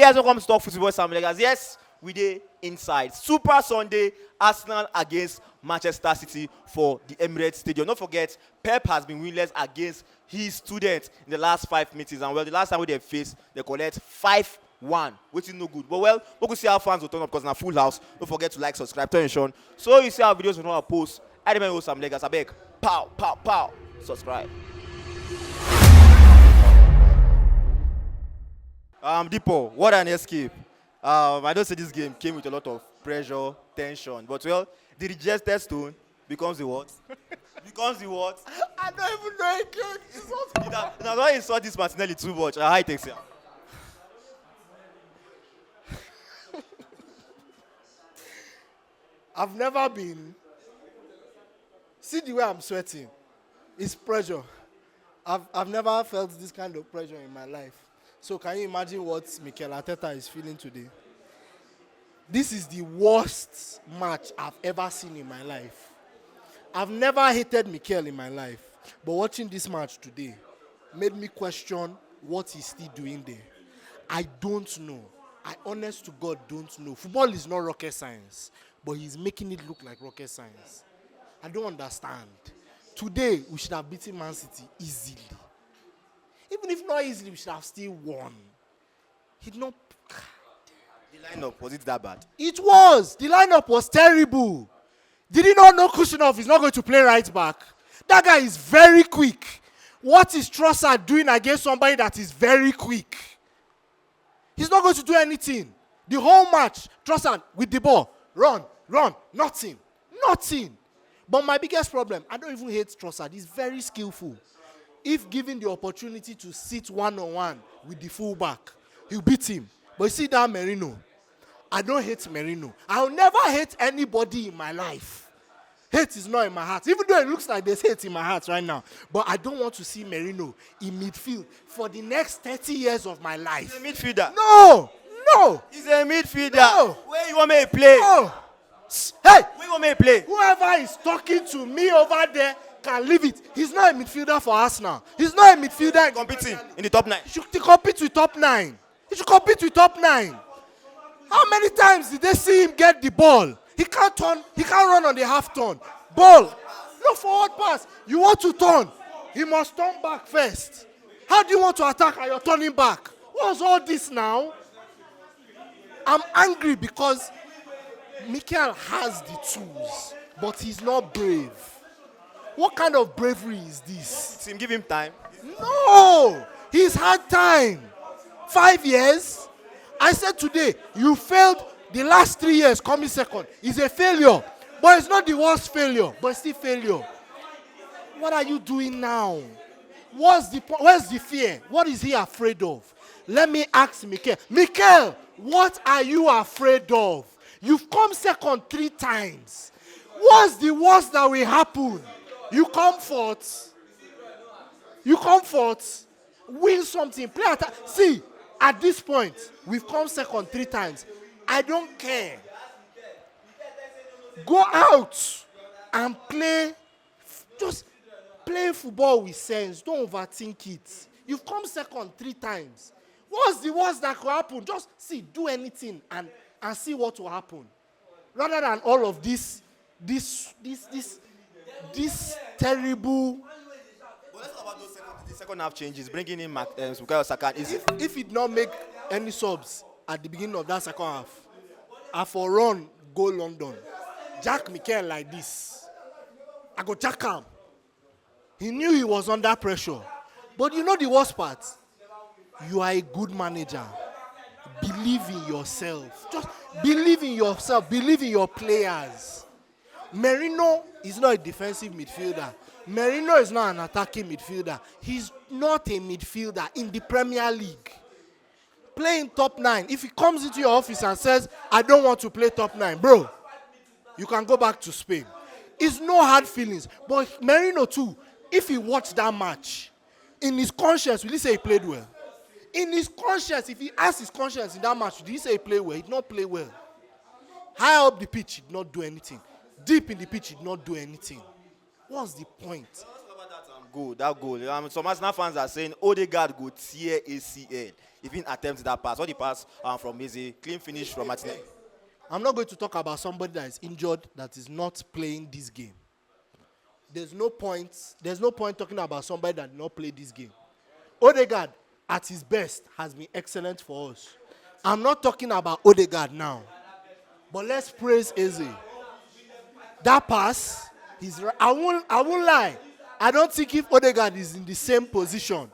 yes, welcome to TalkFootyFC. Yes, we did inside Super Sunday, Arsenal against Manchester City for the Emirates Stadium. Don't forget, Pep has been winless against his students in the last 5 meetings, and well, the last time they faced, they collect 5-1, which is no good. But well, we can see how fans will turn up because in a full house. Don't forget to like, subscribe, turn on. So you see our videos on our posts. I remember some Legas. I beg, pow, pow, pow, subscribe. Deepo, what an escape. I don't say this game came with a lot of pressure, tension, but well, the rejected stone becomes the what? Becomes the what? I don't even know again. That's why you saw this Martinelli too much. Hi, takes here. I've never been. See the way I'm sweating. It's pressure. I've never felt this kind of pressure in my life. So can you imagine what Mikel Arteta is feeling today? This is the worst match I've ever seen in my life. I've never hated Mikel in my life. But watching this match today made me question what he's still doing there. I don't know. I honest to God don't know. Football is not rocket science, but he's making it look like rocket science. I don't understand. Today, we should have beaten Man City easily. Even if not easily, we should have still won. He did not. The lineup, was it that bad? It was. The lineup was terrible. Did he not know Kushnerov is not going to play right back? That guy is very quick. What is Trossard doing against somebody that is very quick? He's not going to do anything. The whole match, Trossard with the ball, run, nothing. But my biggest problem, I don't even hate Trossard. He's very skillful. If given the opportunity to sit one-on-one with the fullback, he'll beat him. But you see that Merino, I don't hate Merino. I'll never hate anybody in my life. Hate is not in my heart, even though it looks like there's hate in my heart right now. But I don't want to see Merino in midfield for the next 30 years of my life. He's a midfielder. No. He's a midfielder. No. Where you want me to play? No. Hey, Where you want me to play? whoever is talking to me over there can leave it. He's not a midfielder for Arsenal. He's not a midfielder Competing in the top 9. He should compete with top 9. How many times did they see him get the ball? He can't run on the half turn. Ball. No forward pass. You want to turn. He must turn back first. How do you want to attack and you're turning back? What's all this now? I'm angry because Mikel has the tools, but he's not brave. What kind of bravery is this? Team, give him time. No! He's had time. 5 years. I said today, you failed the last 3 years coming second. It's a failure. But it's not the worst failure, but it's still failure. What are you doing now? Where's the fear? What is he afraid of? Let me ask Mikel. Mikel, what are you afraid of? You've come second 3 times. What's the worst that will happen? You come fourth, win something, play attack. See, at this point, we've come second 3 times. I don't care. Go out and play. Just play football with sense. Don't overthink it. You've come second 3 times. What's the worst that could happen? Just see, do anything and see what will happen. Rather than all of this terrible. But let's talk about the second half changes. Bringing in Bukayo Saka. If it not make any subs at the beginning of that second half, I for run go London. Jack Mikel like this. I go jack him. He knew he was under pressure. But you know the worst part? You are a good manager. Believe in yourself. Just believe in yourself. Believe in your players. Merino is not a defensive midfielder. Merino is not an attacking midfielder. He's not a midfielder in the Premier League. Playing top 9. If he comes into your office and says, I don't want to play top 9, bro, you can go back to Spain. It's no hard feelings. But Merino too, if he watched that match, in his conscience, will he say he played well? In his conscience, if he asked his conscience in that match, did he say he played well? He did not play well. High up the pitch, he did not do anything. Deep in the pitch, he did not do anything. What's the point? Let's talk about that goal. Some Arsenal fans are saying Odegaard go tear ACL if he attempts that pass. What the pass from Eze, clean finish from Martinelli. I'm not going to talk about somebody that is injured that is not playing this game. There's no point talking about somebody that did not play this game. Odegaard, at his best, has been excellent for us. I'm not talking about Odegaard now. But let's praise Eze. That pass, I won't lie. I don't think if Odegaard is in the same position.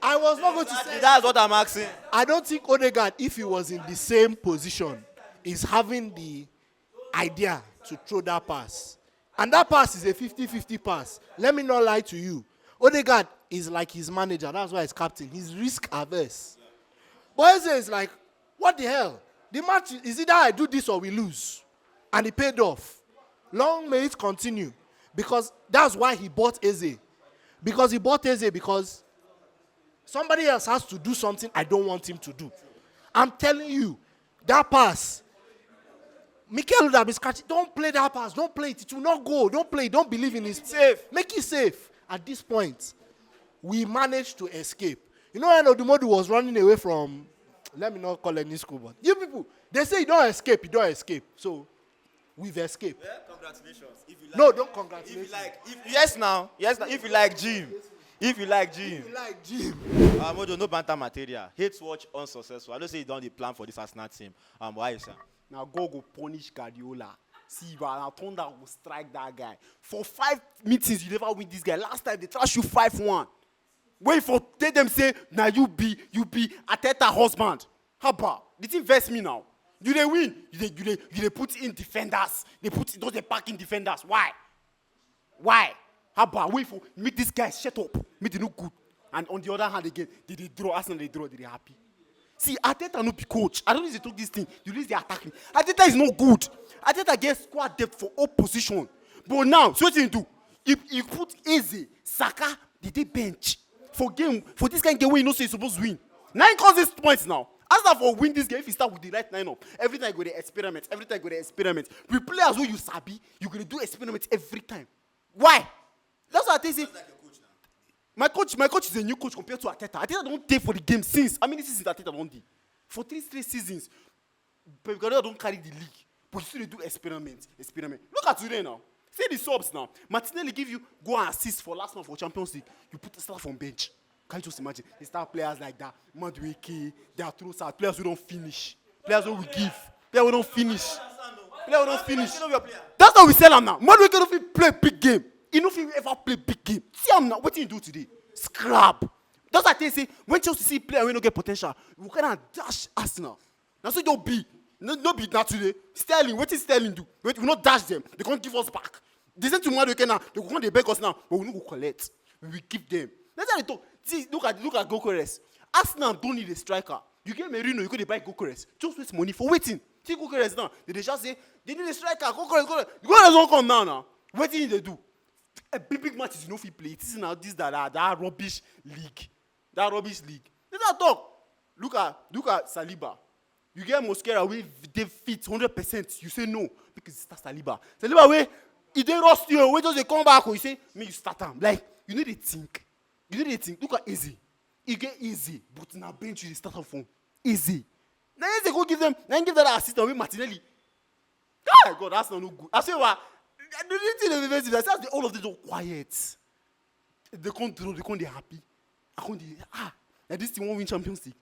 I was not going to say. That's what I'm asking. I don't think Odegaard, if he was in the same position, is having the idea to throw that pass. And that pass is a 50-50 pass. Let me not lie to you. Odegaard is like his manager. That's why he's captain. He's risk averse. But Eze is like, what the hell? The match is either I do this or we lose. And he paid off. Long may it continue. Because that's why he bought Eze. Because he bought Eze because somebody else has to do something I don't want him to do. I'm telling you, that pass, Mikel would have been scratching. Don't play that pass. Don't play it. It will not go. Don't play it. Don't believe in it. Safe. Make it safe. At this point, we managed to escape. You know when Odumodu was running away from, let me not call any school, but you people, they say you don't escape. You don't escape. So, we've escaped. Yeah, congratulations. If you like, No, don't congratulate. Yes, now. If you like gym. If you like gym. Mojo, no banter material. Hate watch unsuccessful. I don't say you don't plan for this Arsenal team. Why is that? Now go punish Guardiola. See, now Thunder will strike that guy. For 5 meetings, you never win this guy. Last time, they trash you 5-1. Wait for them say, now you be Ateta husband. How about? The team verse me now. You they win. You put in defenders. They pack in defenders. Why? How about? Wait for, make this guy shut up. Make it look good. And on the other hand again, they draw. Arsenal, they draw. They happy. See, Ateta no be coach. I don't need to talk this thing. You lose the attacking. Ateta is not good. Ateta gets squad depth for all position. But now, so what you do? You put Eze, Saka, they bench. For this kind of game where you know so you're supposed to win. 9 causes points now. As for win this game, if you start with the right lineup, every time you go to experiment. We play as though you sabi, you're going to do experiments every time. Why? That's what I think. My coach is a new coach compared to Ateta. Ateta don't take for the game since. How many seasons Ateta don't do? For 3 straight seasons. Pep Guardiola don't carry the league. But you still do experiment. Look at today now. See the subs now. Martinelli give you go and assist for last month for Champions League. You put the start from bench. Can't you just imagine? They start players like that. Madueke, they are through out. Players who don't finish. Players who we give. Players who don't finish. That's how we sell them now. Madueke don't play big game. He don't ever play big game. See him now. What did he do today? Scrap. That's what I say. When Chelsea see player we don't get potential, we kind of dash Arsenal. Now so don't be. No be that today. Sterling, what is Sterling do? We not dash them. They can't give us back. They say tomorrow now. They can't they beg us now, but we don't go collect. We will give them. That's how they talk. See, look at gyokeres. Arsenal don't need a striker. You get Merino, you go to buy gyokeres. Just waste money for waiting. See gyokeres now. They just say they need a striker. Gyokeres don't come now. What did they do? A big match is no free play. This is now that rubbish league. That rubbish league. Let's not talk. Look at Saliba. You get Mosquera where they fit 100%. You say no because it's Saliba. Saliba where he dey rust you. Wait till they come back. You say me you start him. Like you need to think. Look at Easy. You get Easy, but now bench you start from Easy. Now they go give them. Then give that assistant with Martinelli. God, that's not no good. I say what. All of them are quiet. They can't draw. They can't be happy. Like this team won't win Champions League.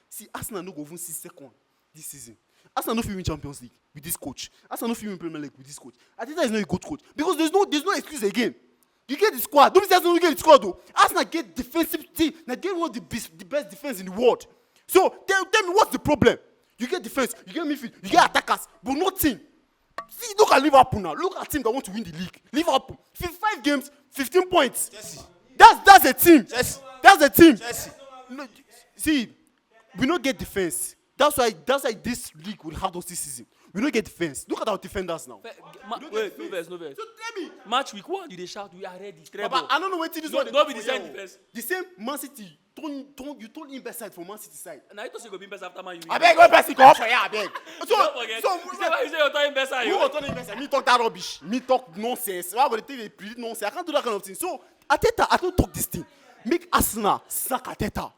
See, Arsenal no go even 6th this season. Arsenal no fit win Champions League with this coach. Arsenal no fit win Premier League with this coach. Ateta is not a good coach because there's no excuse again. You get the squad. Don't say Arsenal get the squad though. Arsenal get defensive team. Now they want the best defense in the world. So tell me what's the problem? You get defense, you get midfield, you get attackers, but no team. See, look at Liverpool now. Look at team that want to win the league. Liverpool, 5 games, 15 points. Jesse. That's a team. Jesse. That's a team. Jesse. No, see, we don't get defense. That's why this league will have those this season. We don't get defense. Look at our defenders now. Wait, no verse. So tell me. Match week 1, you dey shout, we are ready. But I don't know what this one. Don't be the same defense. The same Man City. You told him best side for Man City side. And I thought you go be best after Man U. I beg, go best go up for you, I beg. Don't forget. You say you're talking best side. You go turn him best side. Me talk that rubbish. Me talk nonsense. Why would they think they predict nonsense? I can't do that kind of thing. So Arteta, I don't talk this thing. Make Arsenal sack Arteta.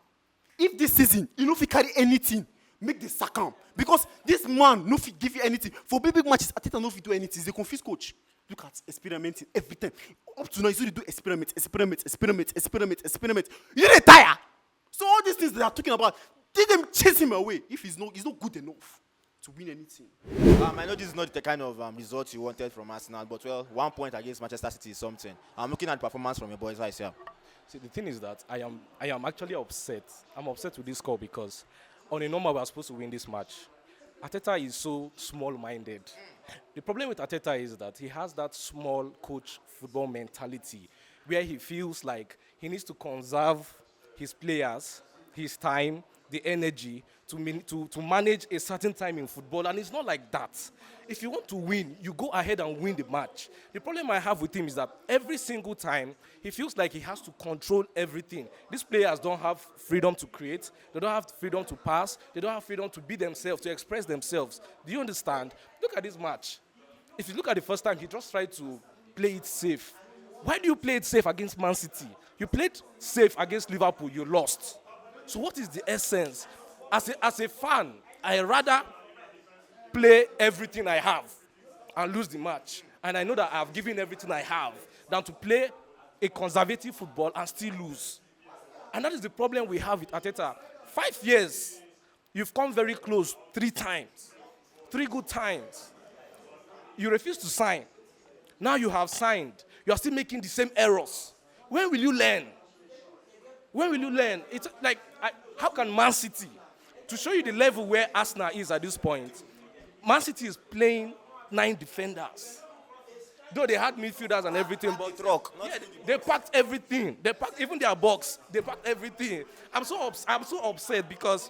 If this season, you know if he carry anything, make the sack him. Because this man no fit give you anything. For big matches, Arteta no fit do anything. He's a confused coach. Look at experimenting every time. Up to now, he's only do experiment. You didn't tire. So all these things they are talking about, they them chase him away. If he's not good enough to win anything. I know this is not the kind of result you wanted from Arsenal, but well, 1 point against Manchester City is something. I'm looking at performance from your boys' eyes here. See, the thing is that I am actually upset. I'm upset with this score because on a normal we are supposed to win this match. Arteta is so small-minded. The problem with Arteta is that he has that small coach football mentality where he feels like he needs to conserve his players, his time, the energy to manage a certain time in football, and it's not like that. If you want to win, you go ahead and win the match. The problem I have with him is that every single time, he feels like he has to control everything. These players don't have freedom to create, they don't have freedom to pass, they don't have freedom to be themselves, to express themselves. Do you understand? Look at this match. If you look at the first time, he just tried to play it safe. Why do you play it safe against Man City? You played safe against Liverpool, you lost. So what is the essence? As a fan, I rather play everything I have and lose the match. And I know that I have given everything I have than to play a conservative football and still lose. And that is the problem we have with Arteta. 5 years, you've come very close 3 times. 3 good times. You refuse to sign. Now you have signed. You are still making the same errors. When will you learn? When will you learn? It's like, how can Man City, to show you the level where Arsenal is at this point, Man City is playing 9 defenders. Though they had midfielders and everything, but they packed everything. They packed even their box. They packed everything. I'm so upset because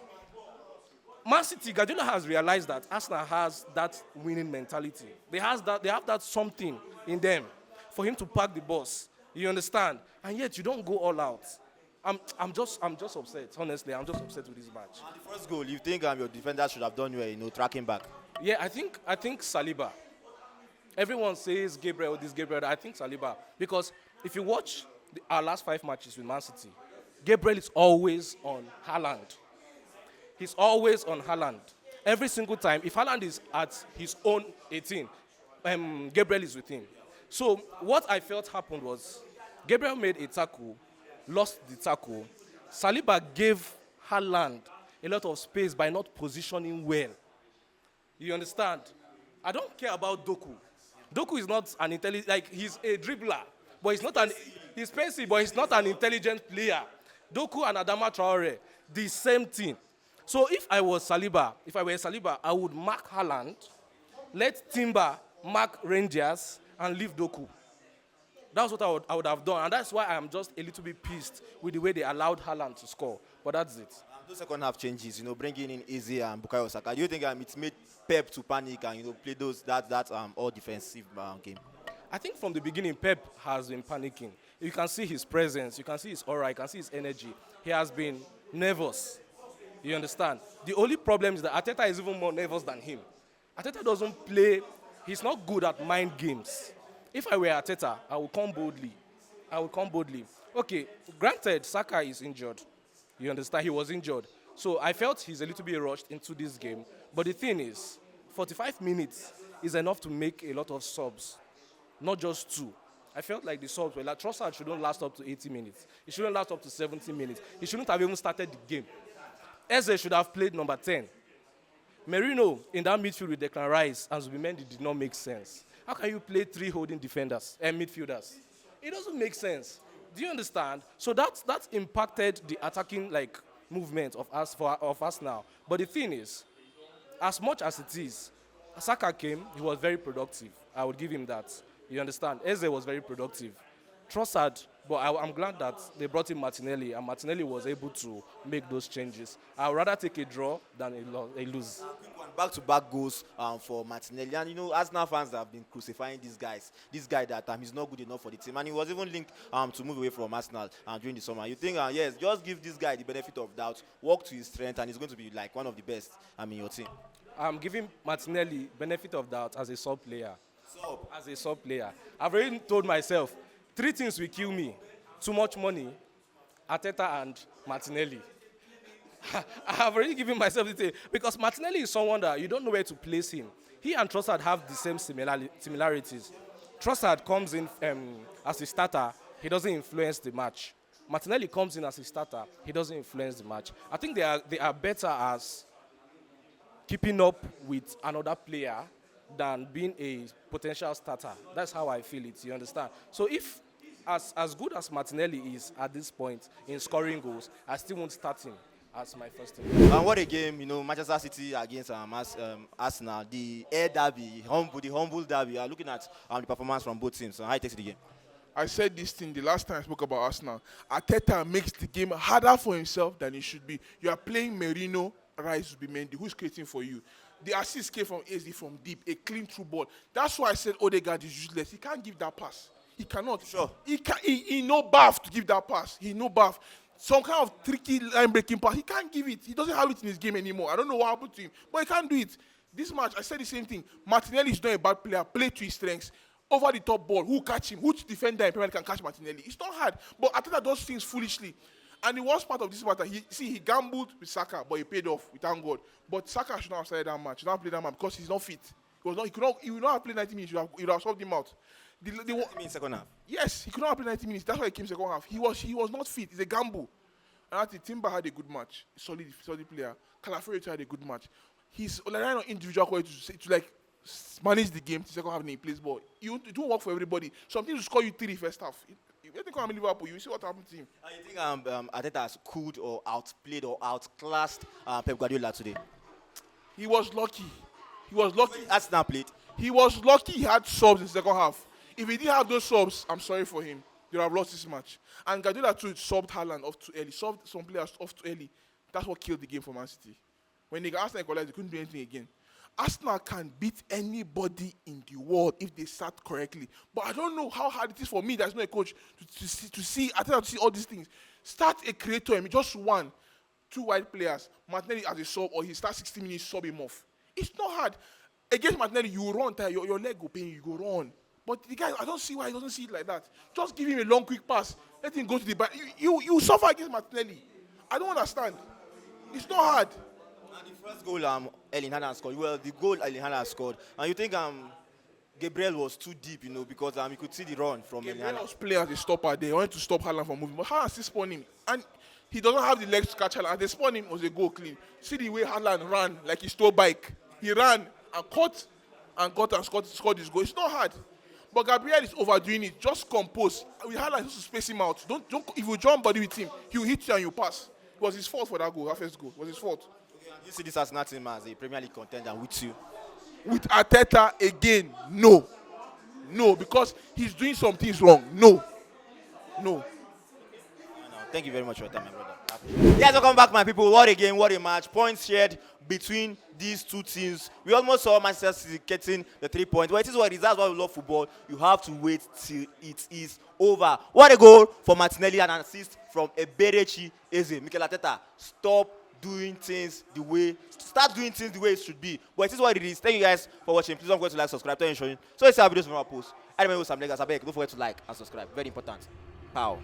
Man City, Guardiola has realized that Arsenal has that winning mentality. They have that something in them for him to pack the boss. You understand? And yet you don't go all out. I'm just upset. Honestly, I'm just upset with this match. And the first goal, you think your defenders should have done well, tracking back? Yeah, I think Saliba. Everyone says Gabriel, I think Saliba. Because if you watch our last 5 matches with Man City, Gabriel is always on Haaland. He's always on Haaland. Every single time, if Haaland is at his own 18, Gabriel is with him. So what I felt happened was Gabriel made a tackle, lost the tackle. Saliba gave Haaland a lot of space by not positioning well. You understand? I don't care about Doku. Doku is not an intelligent, like he's a dribbler, but he's pacey, but he's not an intelligent player. Doku and Adama Traore, the same thing. So if I were Saliba, I would mark Haaland, let Timber mark Rangers, and leave Doku. That's what I would have done, and that's why I'm just a little bit pissed with the way they allowed Haaland to score. But that's it. Those second half changes, bringing in Eze and Bukayo Saka. Do you think it's made Pep to panic and play that all defensive game? I think from the beginning, Pep has been panicking. You can see his presence, you can see his aura, you can see his energy. He has been nervous. You understand? The only problem is that Arteta is even more nervous than him. Arteta doesn't play. He's not good at mind games. If I were Arteta, I would come boldly. Okay, granted, Saka is injured. You understand? He was injured. So I felt he's a little bit rushed into this game. But the thing is, 45 minutes is enough to make a lot of subs, not just 2. I felt like the subs were like, Trossard shouldn't last up to 80 minutes. He shouldn't last up to 70 minutes. He shouldn't have even started the game. Eze should have played number 10. Merino in that midfield with Declan Rice and Zubimendi did not make sense. How can you play 3 holding defenders and midfielders? It doesn't make sense. Do you understand? So that impacted the attacking movement of us now. But the thing is, as much as it is, Saka came, he was very productive. I would give him that. You understand? Eze was very productive. Trossard, but I'm glad that they brought in Martinelli, and Martinelli was able to make those changes. I would rather take a draw than a lose. Back-to-back goals for Martinelli. And, Arsenal fans have been crucifying these guys. This guy that he's not good enough for the team. And he was even linked to move away from Arsenal during the summer. You think, yes, just give this guy the benefit of doubt, work to his strength, and he's going to be one of the best in your team. I'm giving Martinelli benefit of doubt as a sub player. As a sub player. I've already told myself, 3 things will kill me. too much money, Arteta and Martinelli. I have already given myself the thing because Martinelli is someone that you don't know where to place him. He and Trossard have the same similarities. Trossard comes in as a starter, he doesn't influence the match. Martinelli comes in as a starter, he doesn't influence the match. I think they are better as keeping up with another player than being a potential starter. That's how I feel it, you understand? So if, as good as Martinelli is at this point in scoring goals, I still won't start him as my first team. And what a game, Manchester City against Arsenal, the air derby, the humble derby. You are looking at the performance from both teams. So how you take the game? I said this thing the last time I spoke about Arsenal. Arteta makes the game harder for himself than it should be. You are playing Merino, Rice, Zubimendi, who's creating for you. The assist came from AZ from deep, a clean through ball. That's why I said Odegaard is useless. He can't give that pass. He cannot. Sure. He no bath to give that pass. He no bath. Some kind of tricky line-breaking pass. He can't give it. He doesn't have it in his game anymore. I don't know what happened to him, but he can't do it. This match, I said the same thing. Martinelli is not a bad player. Play to his strengths. Over the top ball. Who catch him? Which defender in Premier League can catch Martinelli? It's not hard. But Arteta does things foolishly. And the worst part of this matter, he gambled with Saka, but he paid off, we thank God. But Saka should not have started that match. Should not have played that match because he's not fit. He would not have played 90 minutes. He would have subbed him out. Second half? Yes, he could not have played 90 minutes. That's why he came second half. He was not fit. It's a gamble. And I think Timber had a good match. Solid player. Calafiori had a good match. He's relying on individual quality to manage the game to second half and he plays ball. It won't work for everybody. Some teams will score you 3 first half. If you think I'm in Liverpool, you see what happened to him. And you think Arteta has cooled or outplayed or outclassed Pep Guardiola today? He was lucky. Arsenal played. He was lucky he had subs in the second half. If he didn't have those subs, I'm sorry for him. They would have lost this match. And Guardiola too subbed Haaland off too early. Subbed some players off too early. That's what killed the game for Man City. When they got Arsenal equalized, they couldn't do anything again. Arsenal can beat anybody in the world if they start correctly. But I don't know how hard it is for me, that's not a coach, to see all these things. Start a creator, I mean, just 1, 2 wide players. Martinelli as a sub, or he starts 60 minutes, sub him off. It's not hard. Against Martinelli, you run, your leg will pain you, go run. But the guy, I don't see why he doesn't see it like that. Just give him a long, quick pass. Let him go to the back. You suffer against Martinelli. I don't understand. It's not hard. And the first goal Erling Haaland scored. Well, the goal Erling Haaland scored. And you think Gabriel was too deep, because you could see the run from Erling Gabriel Haaland. was playing as a stopper. They wanted to stop Haaland from moving. But Haaland still spun him. And he doesn't have the legs to catch Haaland. And they spun him, it was a goal clean. See the way Haaland ran like he stole bike. He ran and caught and got and scored his goal. It's not hard. But Gabriel is overdoing it. Just compose. With Haaland, just to space him out. Don't. If you jump body with him, he will hit you and you pass. It was his fault for that goal, that first goal. It was his fault. Okay, and you see this Arsenal team as a Premier League contender with you? With Arteta again, no. No, because he's doing some things wrong. No. Thank you very much for your time, my brother. Yes, welcome back, my people. What a game, what a match. Points shared between these two teams. We almost saw Manchester City getting the 3 points. But it is what it is. That's why we love football. You have to wait till it is over. What a goal for Martinelli and an assist from Eberechi Eze. Mikel Arteta, start doing things the way it should be. But it is what it is. Thank you guys for watching. Please don't forget to like, subscribe, turn on showing. So let's see our videos from our post. I remember some legs. Don't forget to like and subscribe. Very important. Pow.